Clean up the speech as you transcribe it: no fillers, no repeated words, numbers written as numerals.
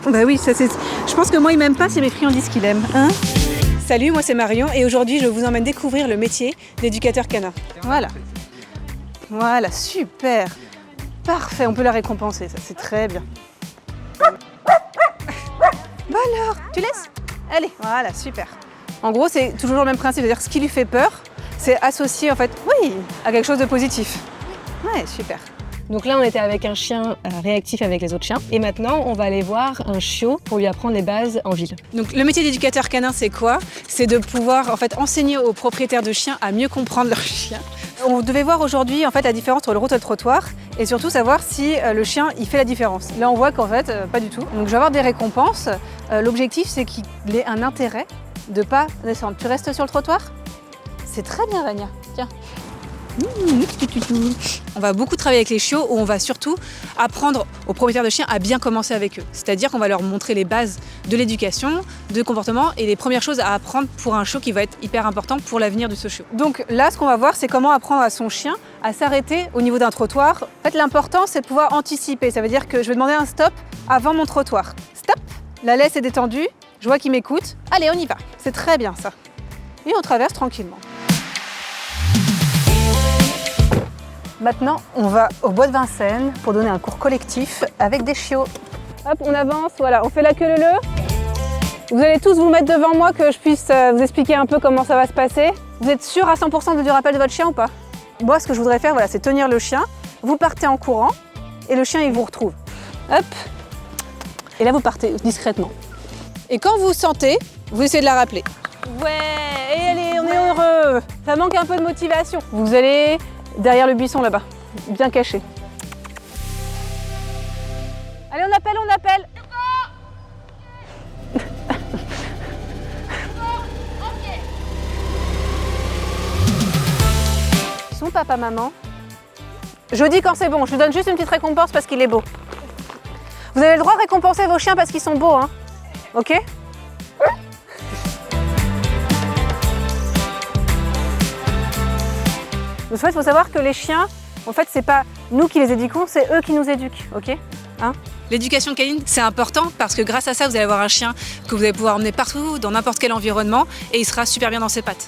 Bah oui, ça c'est. Je pense que moi il m'aime pas, c'est mes friandises qu'il aime, hein. Salut, moi c'est Marion et aujourd'hui je vous emmène découvrir le métier d'éducateur canin. Voilà. Voilà, super. Parfait, on peut la récompenser, ça c'est très bien. Bah alors, tu laisses? Allez, voilà, super. En gros, c'est toujours le même principe, c'est-à-dire que ce qui lui fait peur, c'est associé en fait, oui, à quelque chose de positif. Ouais, super. Donc là, on était avec un chien réactif avec les autres chiens. Et maintenant, on va aller voir un chiot pour lui apprendre les bases en ville. Donc le métier d'éducateur canin, c'est quoi? C'est de pouvoir en fait enseigner aux propriétaires de chiens à mieux comprendre leur chien. On devait voir aujourd'hui en fait la différence entre le route et le trottoir et surtout savoir si le chien il fait la différence. Là, on voit qu'en fait pas du tout. Donc je vais avoir des récompenses. L'objectif, c'est qu'il ait un intérêt de pas descendre. Tu restes sur le trottoir? C'est très bien, Vania. Tiens. On va beaucoup travailler avec les chiots où on va surtout apprendre aux propriétaires de chiens à bien commencer avec eux. C'est-à-dire qu'on va leur montrer les bases de l'éducation, de comportement et les premières choses à apprendre pour un chiot qui va être hyper important pour l'avenir de ce chiot. Donc là, ce qu'on va voir, c'est comment apprendre à son chien à s'arrêter au niveau d'un trottoir. En fait, l'important, c'est de pouvoir anticiper. Ça veut dire que je vais demander un stop avant mon trottoir. Stop, la laisse est détendue, je vois qu'il m'écoute. Allez, on y va. C'est très bien ça. Et on traverse tranquillement. Maintenant, on va au bois de Vincennes pour donner un cours collectif avec des chiots. Hop, on avance, voilà, on fait la queue leu. Vous allez tous vous mettre devant moi que je puisse vous expliquer un peu comment ça va se passer. Vous êtes sûr à 100% du rappel de votre chien ou pas? Moi, ce que je voudrais faire, voilà, c'est tenir le chien. Vous partez en courant et le chien, il vous retrouve. Hop. Et là, vous partez discrètement. Et quand vous sentez, vous essayez de la rappeler. Ouais, et allez, on est heureux. Ça manque un peu de motivation. Vous allez derrière le buisson là-bas, bien caché. Allez, on appelle, on appelle. Son papa, maman. Je dis quand c'est bon, je lui donne juste une petite récompense parce qu'il est beau. Vous avez le droit de récompenser vos chiens parce qu'ils sont beaux, hein. Ok? En fait, il faut savoir que les chiens, en fait, c'est pas nous qui les éduquons, c'est eux qui nous éduquent, ok? Hein? L'éducation canine, c'est important parce que grâce à ça, vous allez avoir un chien que vous allez pouvoir emmener partout, dans n'importe quel environnement, et il sera super bien dans ses pattes.